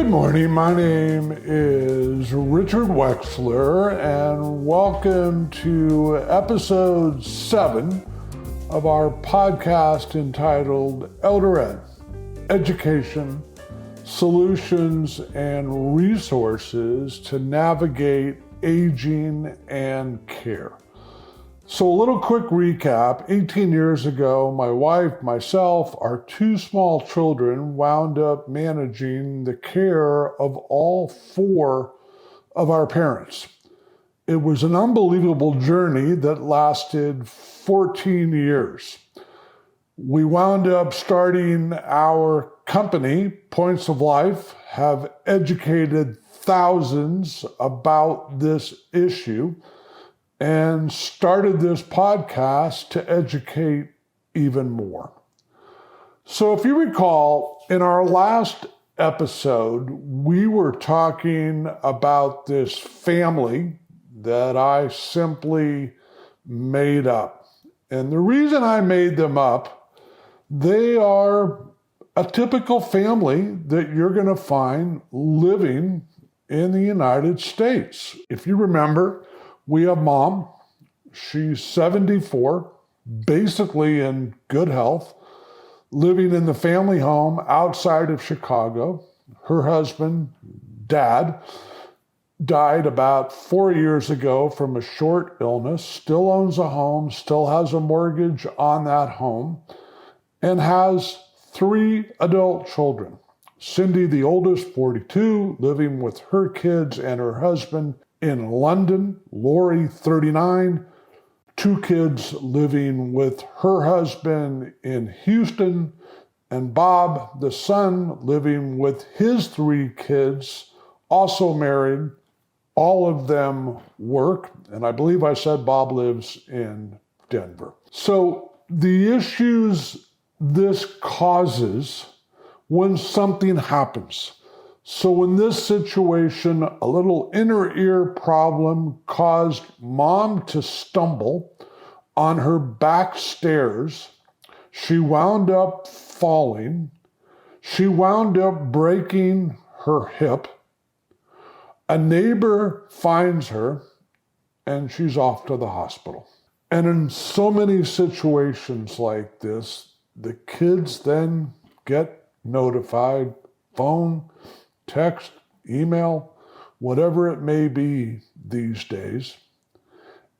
Good morning. My name is Richard Wexler, and welcome to episode 7 of our podcast entitled Elder Ed, Education, Solutions, and Resources to Navigate Aging and Care. So a little quick recap. 18 years ago, my wife, myself, our 2 small children wound up managing the care of all 4 of our parents. It was an unbelievable journey that lasted 14 years. We wound up starting our company, Points of Life, have educated thousands about this issue, and started this podcast to educate even more. So if you recall, in our last episode, we were talking about this family that I simply made up. And the reason I made them up, they are a typical family that you're going to find living in the United States. If you remember, we have Mom. She's 74, basically in good health, living in the family home outside of Chicago. Her husband, Dad, died about 4 years ago from a short illness, still owns a home, still has a mortgage on that home, and has 3 adult children. Cindy, the oldest, 42, living with her kids and her husband in London. Lori, 39, 2 kids living with her husband in Houston, and Bob, the son, living with his 3 kids, also married. All of them work, and I believe I said Bob lives in Denver. So the issues this causes when something happens. So in this situation, a little inner ear problem caused Mom to stumble on her back stairs. She wound up falling. She wound up breaking her hip. A neighbor finds her, and she's off to the hospital. And in so many situations like this, the kids then get notified, phone, text, email, whatever it may be these days.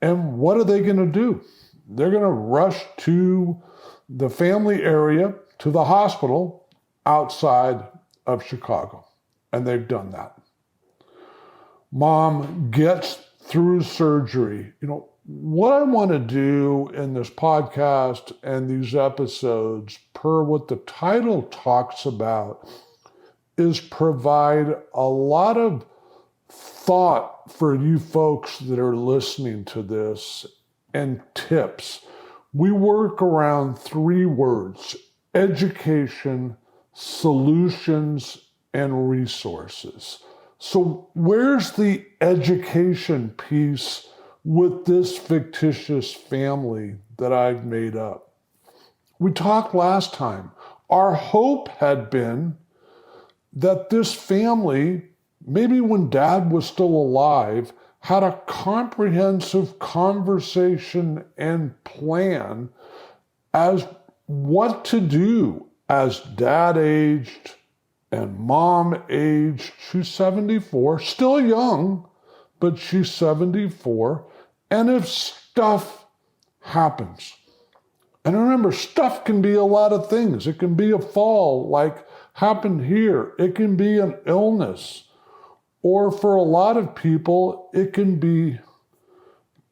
And what are they going to do? They're going to rush to the family area, to the hospital outside of Chicago. And they've done that. Mom gets through surgery. What I want to do in this podcast and these episodes, per what the title talks about, is provide a lot of thought for you folks that are listening to this and tips. We work around 3 words: education, solutions, and resources. So where's the education piece with this fictitious family that I've made up? We talked last time. Our hope had been that this family, maybe when Dad was still alive, had a comprehensive conversation and plan as what to do as Dad aged and Mom aged. She's 74, still young, but she's 74. And if stuff happens, and remember, stuff can be a lot of things. It can be a fall like happened here. It can be an illness. Or for a lot of people, it can be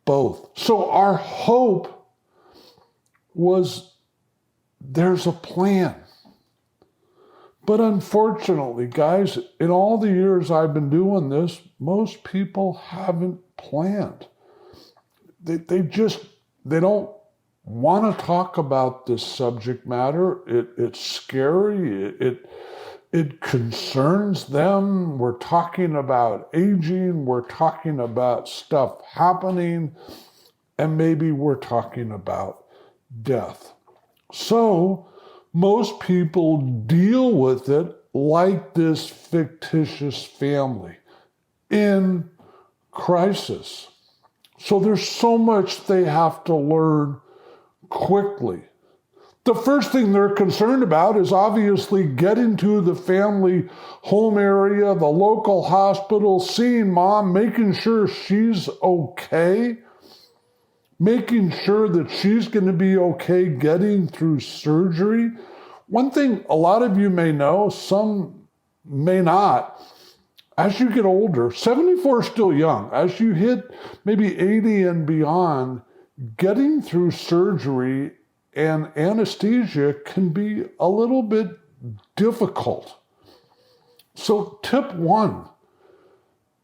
both. So our hope was there's a plan. But unfortunately, guys, in all the years I've been doing this, most people haven't planned. They don't want to talk about this subject matter. It's scary. It concerns them. We're talking about aging. We're talking about stuff happening. And maybe we're talking about death. So most people deal with it like this fictitious family in crisis. So there's so much they have to learn quickly. The first thing they're concerned about is obviously getting to the family home area, the local hospital, seeing mom, making sure she's okay, making sure that she's going to be okay getting through surgery. One thing a lot of you may know, some may not, as you get older, 74 is still young. As you hit maybe 80 and beyond, getting through surgery and anesthesia can be a little bit difficult. So tip one,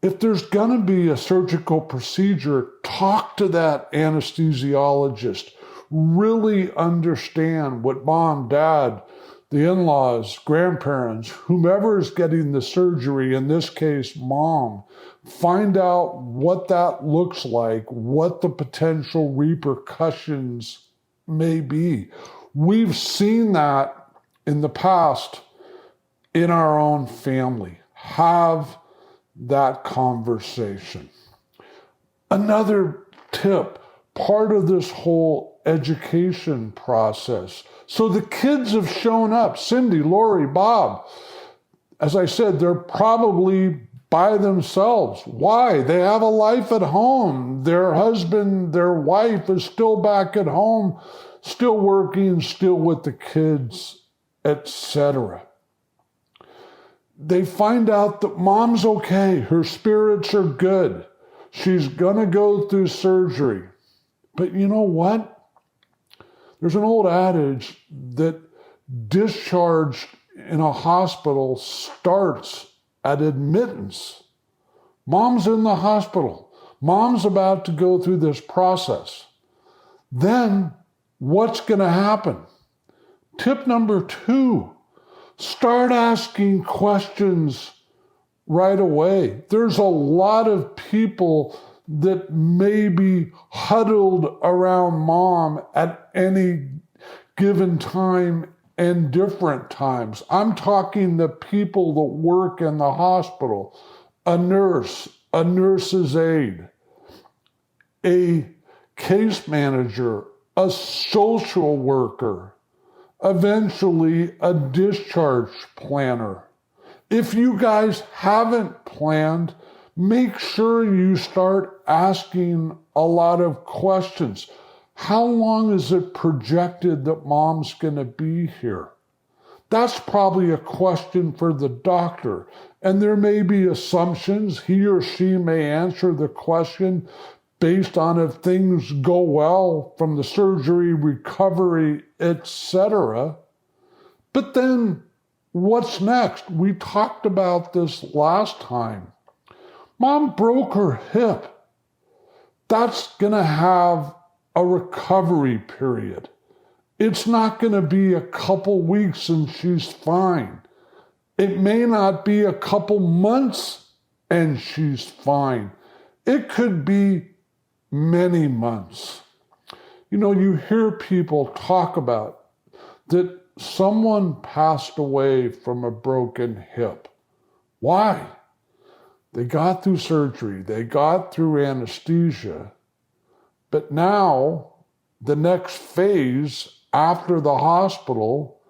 if there's going to be a surgical procedure, talk to that anesthesiologist. Really understand what mom, dad, the in-laws, grandparents, whomever is getting the surgery, in this case, mom, find out what that looks like, what the potential repercussions may be. We've seen that in the past in our own family. Have that conversation. Another tip, part of this whole education process. So the kids have shown up, Cindy, Lori, Bob. As I said, they're probably by themselves. Why? They have a life at home. Their husband, their wife is still back at home, still working, still with the kids, etc. They find out that mom's okay. Her spirits are good. She's going to go through surgery. But you know what? There's an old adage that discharge in a hospital starts at admittance. Mom's in the hospital. Mom's about to go through this process. Then what's going to happen? Tip number 2, start asking questions right away. There's a lot of people that may be huddled around mom at any given time and different times. I'm talking the people that work in the hospital, a nurse, a nurse's aide, a case manager, a social worker, eventually a discharge planner. If you guys haven't planned, make sure you start asking a lot of questions. How long is it projected that mom's going to be here? That's probably a question for the doctor. And there may be assumptions. He or she may answer the question based on if things go well from the surgery, recovery, etc. But then what's next? We talked about this last time. Mom broke her hip. That's going to have a recovery period. It's not going to be a couple weeks and she's fine. It may not be a couple months and she's fine. It could be many months. You know, you hear people talk about that someone passed away from a broken hip. Why? They got through surgery, they got through anesthesia, but now the next phase after the hospital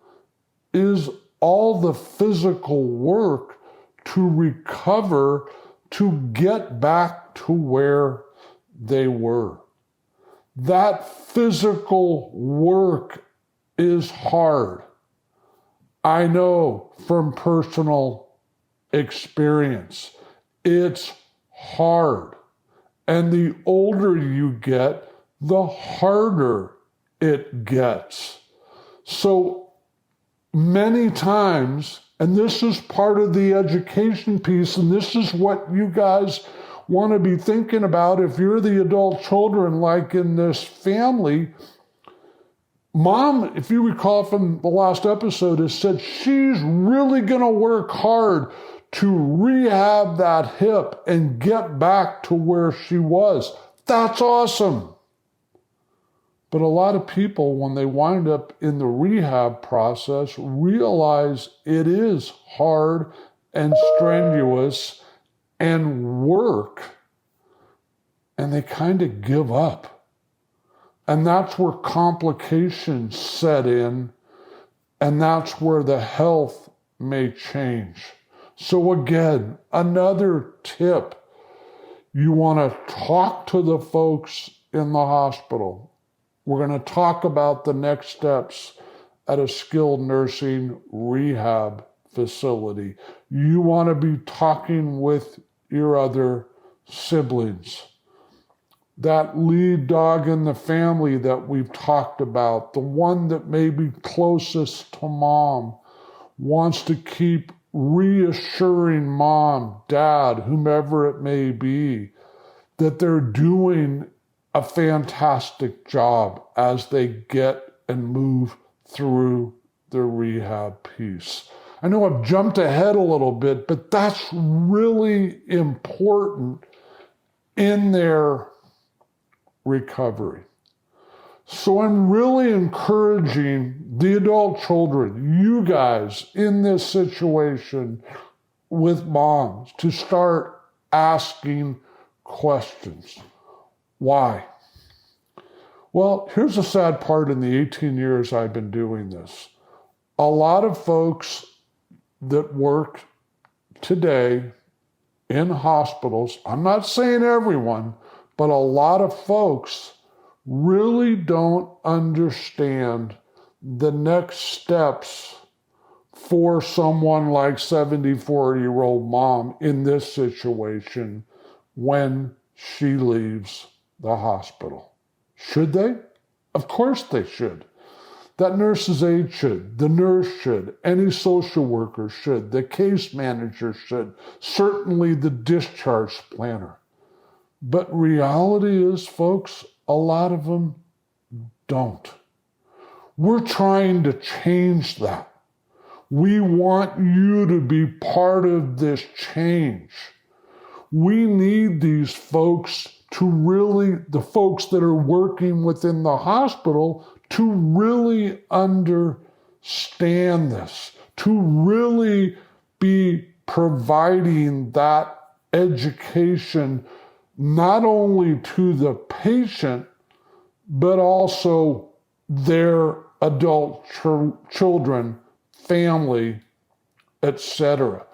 is all the physical work to recover, to get back to where they were. That physical work is hard. I know from personal experience. It's hard. And the older you get, the harder it gets. So many times, and this is part of the education piece, and this is what you guys want to be thinking about if you're the adult children like in this family. Mom, if you recall from the last episode, has said she's really going to work hard to rehab that hip and get back to where she was. That's awesome. But a lot of people, when they wind up in the rehab process, realize it is hard and strenuous and work, and they kind of give up. And that's where complications set in, and that's where the health may change. So again, another tip, you want to talk to the folks in the hospital. We're going to talk about the next steps at a skilled nursing rehab facility. You want to be talking with your other siblings. That lead dog in the family that we've talked about, the one that may be closest to mom, wants to keep reassuring mom, dad, whomever it may be, that they're doing a fantastic job as they get and move through the rehab piece. I know I've jumped ahead a little bit, but that's really important in their recovery. So I'm really encouraging the adult children, you guys in this situation with moms, to start asking questions. Why? Well, here's the sad part in the 18 years I've been doing this. A lot of folks that work today in hospitals, I'm not saying everyone, but a lot of folks really don't understand the next steps for someone like 74-year-old mom in this situation when she leaves the hospital. Should they? Of course they should. That nurse's aide should, the nurse should, any social worker should, the case manager should, certainly the discharge planner. But reality is, folks, a lot of them don't. We're trying to change that. We want you to be part of this change. We need these folks to really, the folks that are working within the hospital, to really understand this, to really be providing that education not only to the patient, but also their adult children, family, etc.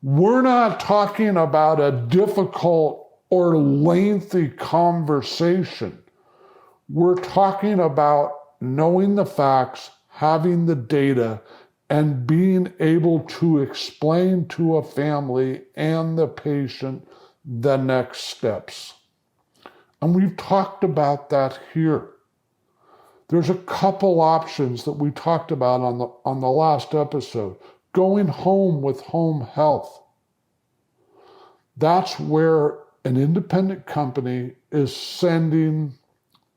We're not talking about a difficult or lengthy conversation. We're talking about knowing the facts, having the data, and being able to explain to a family and the patient the next steps. And we've talked about that here. There's a couple options that we talked about on the last episode. Going home with home health. That's where an independent company is sending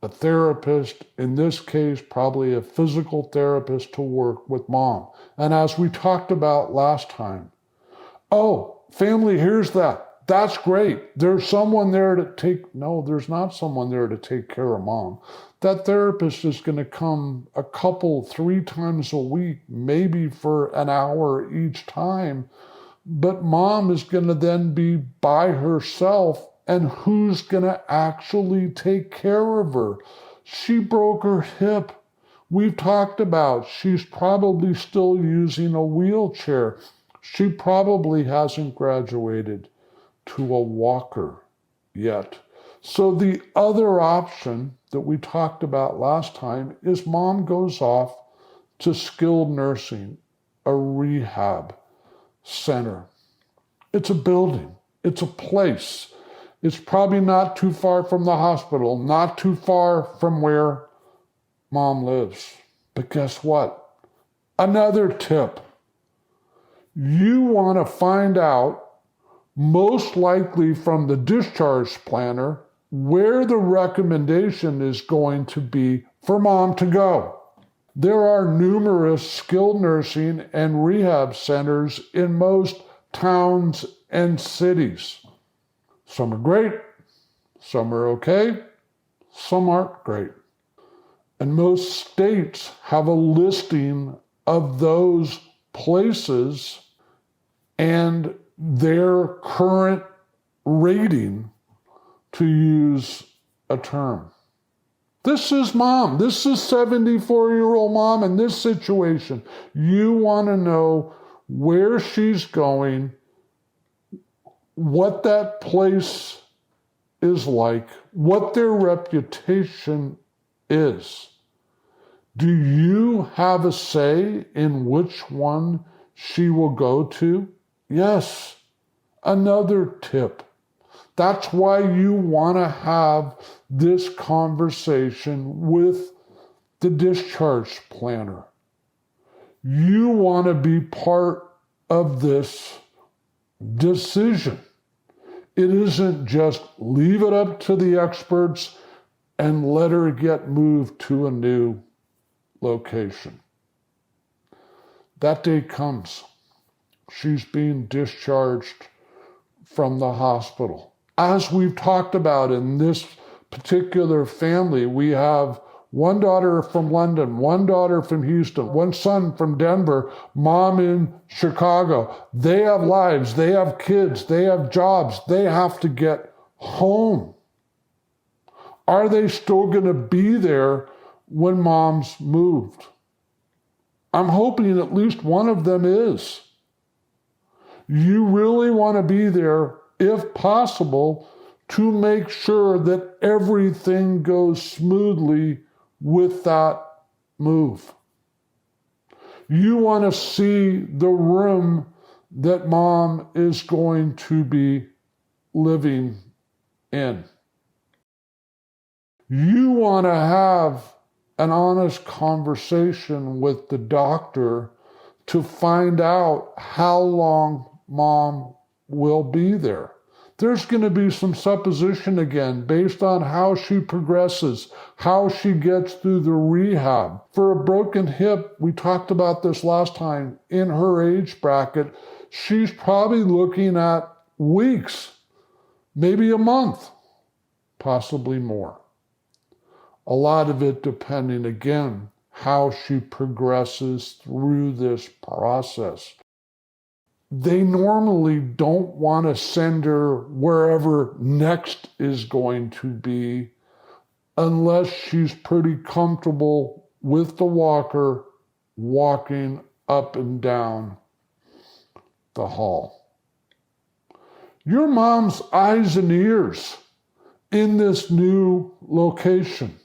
a therapist, in this case, probably a physical therapist, to work with mom. And as we talked about last time, oh, family hears that. That's great. There's someone there to take, no, there's not someone there to take care of mom. That therapist is going to come 3 times a week, maybe for an hour each time. But mom is going to then be by herself, and who's going to actually take care of her? She broke her hip. We've talked about she's probably still using a wheelchair. She probably hasn't graduated to a walker yet. So the other option that we talked about last time is mom goes off to skilled nursing, a rehab center. It's a building. It's a place. It's probably not too far from the hospital, not too far from where mom lives. But guess what? Another tip. You want to find out, most likely from the discharge planner, where the recommendation is going to be for mom to go. There are numerous skilled nursing and rehab centers in most towns and cities. Some are great, some are okay, some aren't great. And most states have a listing of those places and their current rating, to use a term. This is mom. This is 74-year-old mom in this situation. You want to know where she's going, what that place is like, what their reputation is. Do you have a say in which one she will go to? Yes. Another tip. That's why you want to have this conversation with the discharge planner. You want to be part of this decision. It isn't just leave it up to the experts and let her get moved to a new location. That day comes. She's being discharged from the hospital. As we've talked about in this particular family, we have one daughter from London, one daughter from Houston, one son from Denver, mom in Chicago. They have lives, they have kids, they have jobs, they have to get home. Are they still going to be there when mom's moved? I'm hoping at least one of them is. You really want to be there, if possible, to make sure that everything goes smoothly with that move. You want to see the room that mom is going to be living in. You want to have an honest conversation with the doctor to find out how long mom will be there. There's going to be some supposition again based on how she progresses, how she gets through the rehab. For a broken hip, we talked about this last time, in her age bracket, she's probably looking at weeks, maybe a month, possibly more. A lot of it depending, again, how she progresses through this process. They normally don't want to send her wherever next is going to be unless she's pretty comfortable with the walker walking up and down the hall. Your mom's eyes and ears in this new location.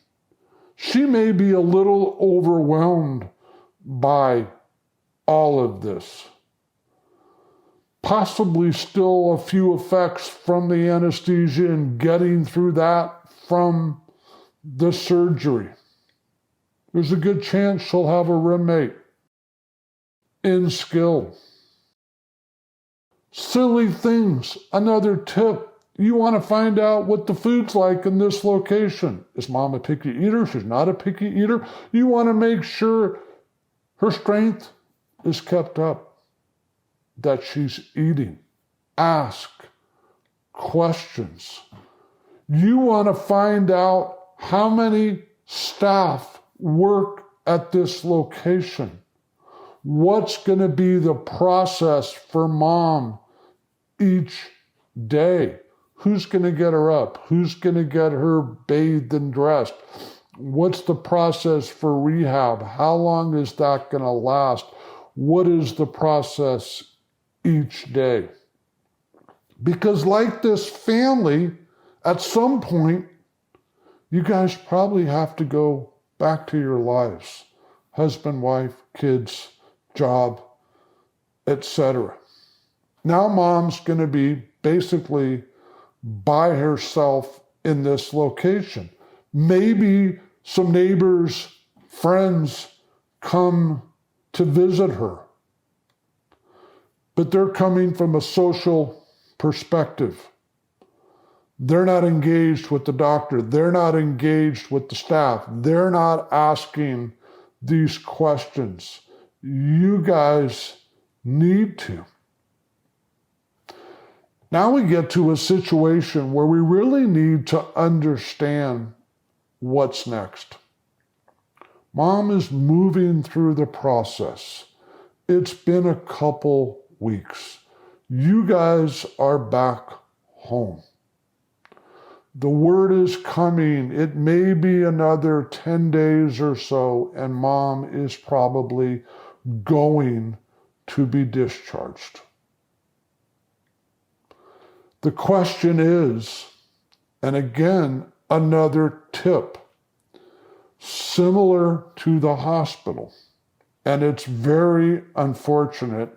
She may be a little overwhelmed by all of this. Possibly still a few effects from the anesthesia and getting through that from the surgery. There's a good chance she'll have a roommate in skill. Silly things. Another tip. You want to find out what the food's like in this location. Is mom a picky eater? She's not a picky eater. You want to make sure her strength is kept up, that she's eating. Ask questions. You want to find out how many staff work at this location. What's going to be the process for mom each day? Who's going to get her up? Who's going to get her bathed and dressed? What's the process for rehab? How long is that going to last? What is the process each day? Because like this family, at some point, you guys probably have to go back to your lives. Husband, wife, kids, job, etc. Now mom's going to be basically by herself in this location. Maybe some neighbors, friends come to visit her, but they're coming from a social perspective. They're not engaged with the doctor. They're not engaged with the staff. They're not asking these questions. You guys need to. Now we get to a situation where we really need to understand what's next. Mom is moving through the process. It's been a couple weeks. You guys are back home. The word is coming. It may be another 10 days or so, and Mom is probably going to be discharged. The question is, and again, another tip, similar to the hospital, and it's very unfortunate,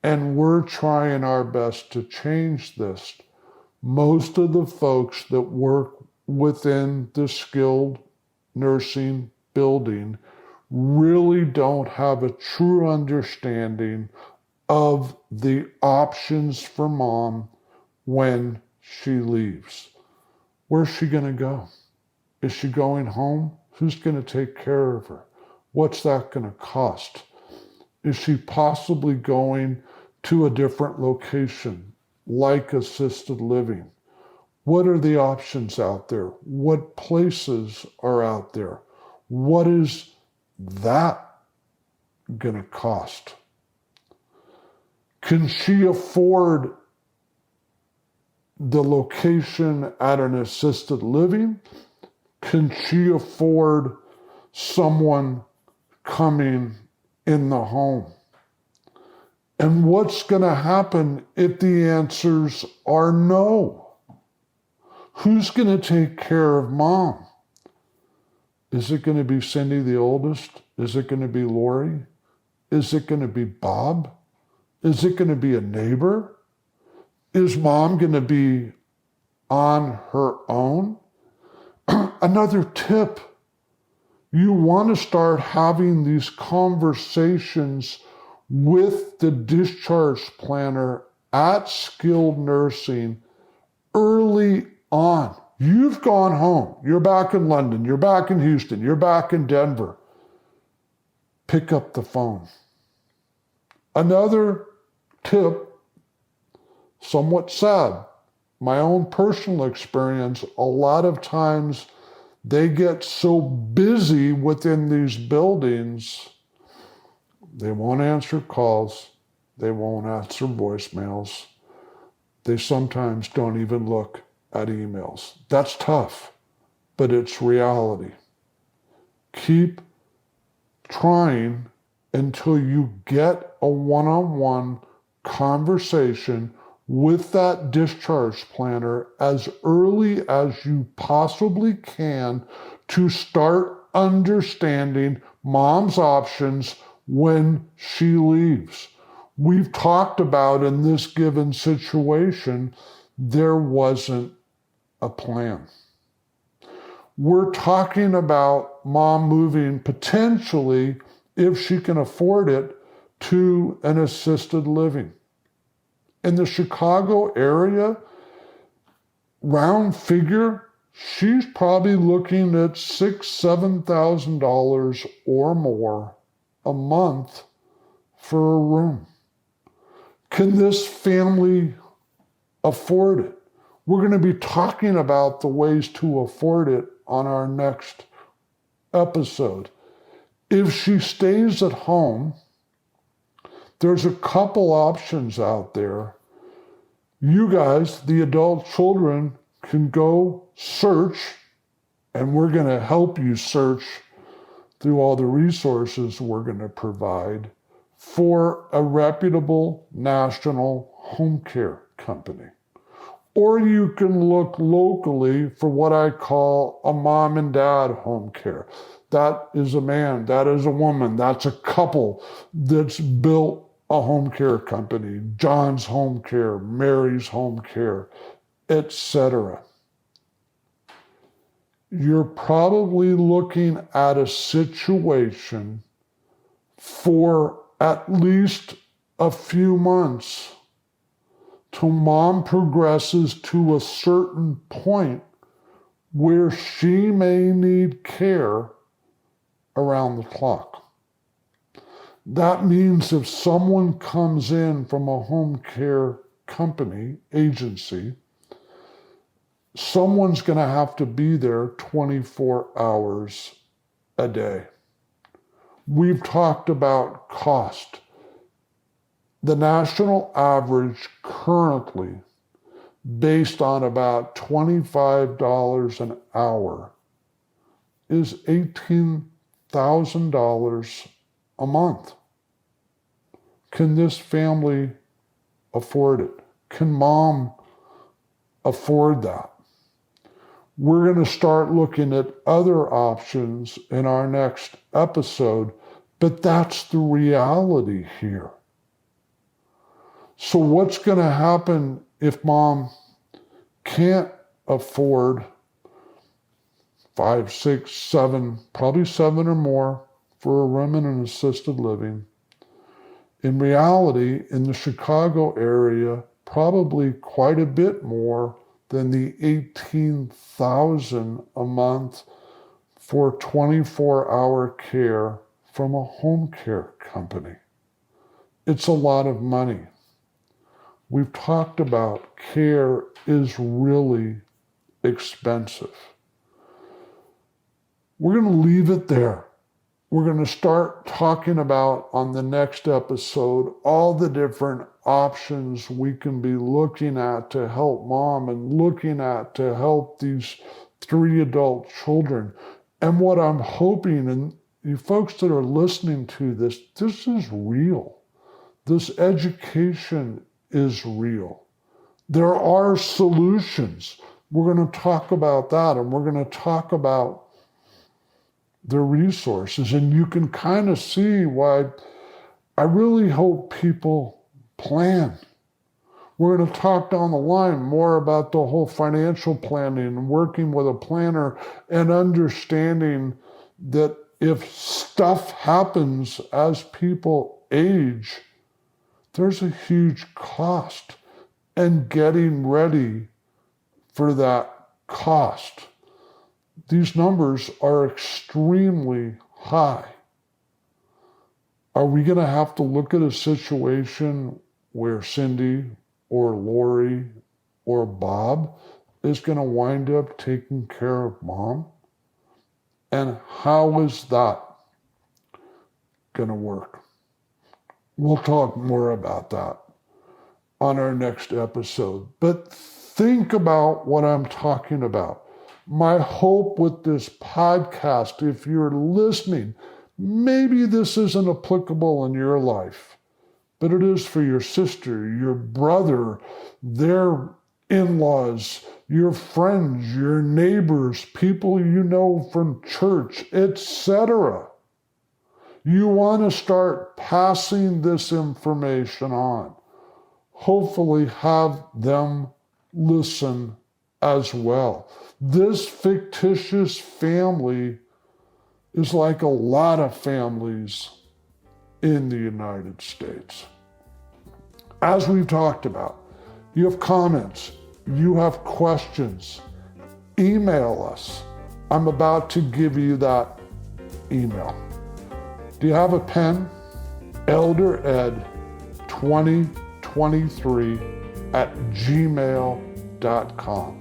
and we're trying our best to change this. Most of the folks that work within the skilled nursing building really don't have a true understanding of the options for Mom when she leaves. Where's she going to go? Is she going home? Who's going to take care of her? What's that going to cost? Is she possibly going to a different location, like assisted living? What are the options out there? What places are out there? What is that going to cost? Can she afford the location at an assisted living? Can she afford someone coming in the home? And what's going to happen if the answers are no? Who's going to take care of Mom? Is it going to be Cindy, the oldest? Is it going to be Lori? Is it going to be Bob? Is it going to be a neighbor? Is Mom going to be on her own? Another tip, you want to start having these conversations with the discharge planner at skilled nursing early on. You've gone home. You're back in London. You're back in Houston. You're back in Denver. Pick up the phone. Another tip, somewhat sad, my own personal experience, a lot of times they get so busy within these buildings, they won't answer calls, they won't answer voicemails, they sometimes don't even look at emails. That's tough, but it's reality. Keep trying until you get a one-on-one conversation with that discharge planner as early as you possibly can to start understanding Mom's options when she leaves. We've talked about in this given situation, there wasn't a plan. We're talking about Mom moving potentially, if she can afford it, to an assisted living. In the Chicago area, round figure, she's probably looking at $6,000-$7,000 or more a month for a room. Can this family afford it? We're going to be talking about the ways to afford it on our next episode. If she stays at home, there's a couple options out there. You guys, the adult children, can go search, and we're going to help you search through all the resources we're going to provide for a reputable national home care company. Or you can look locally for what I call a mom and dad home care. That is a man, that is a woman, that's a couple that's built a home care company, John's Home Care, Mary's Home Care, etc. You're probably looking at a situation for at least a few months till Mom progresses to a certain point where she may need care around the clock. That means if someone comes in from a home care company, agency, someone's going to have to be there 24 hours a day. We've talked about cost. The national average currently, based on about $25 an hour, is $18,000 a month. Can this family afford it? Can mom afford that? We're going to start looking at other options in our next episode, but that's the reality here. So what's going to happen if mom can't afford 5, 6, 7, probably 7 or more for a room in an assisted living? In reality, in the Chicago area, probably quite a bit more than the $18,000 a month for 24-hour care from a home care company. It's a lot of money. We've talked about care is really expensive. We're going to leave it there. We're going to start talking about on the next episode all the different options we can be looking at to help mom and looking at to help these 3 adult children. And what I'm hoping, and you folks that are listening to this is real. This education is real. There are solutions. We're going to talk about that, and we're going to talk about the resources, and you can kind of see why I really hope people plan. We're going to talk down the line more about the whole financial planning and working with a planner and understanding that if stuff happens as people age, there's a huge cost, and getting ready for that cost. These numbers are extremely high. Are we going to have to look at a situation where Cindy or Lori or Bob is going to wind up taking care of mom? And how is that going to work? We'll talk more about that on our next episode. But think about what I'm talking about. My hope with this podcast, if you're listening, maybe this isn't applicable in your life, but it is for your sister, your brother, their in-laws, your friends, your neighbors, people you know from church, etc. You want to start passing this information on. Hopefully have them listen as well. This fictitious family is like a lot of families in the United States. As we've talked about, you have comments, you have questions, email us. I'm about to give you that email. Do you have a pen? eldered2023@gmail.com.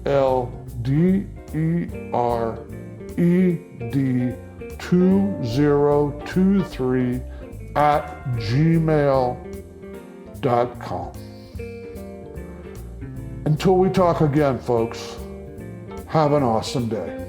ELDERD2023@gmail.com. Until we talk again, folks, have an awesome day.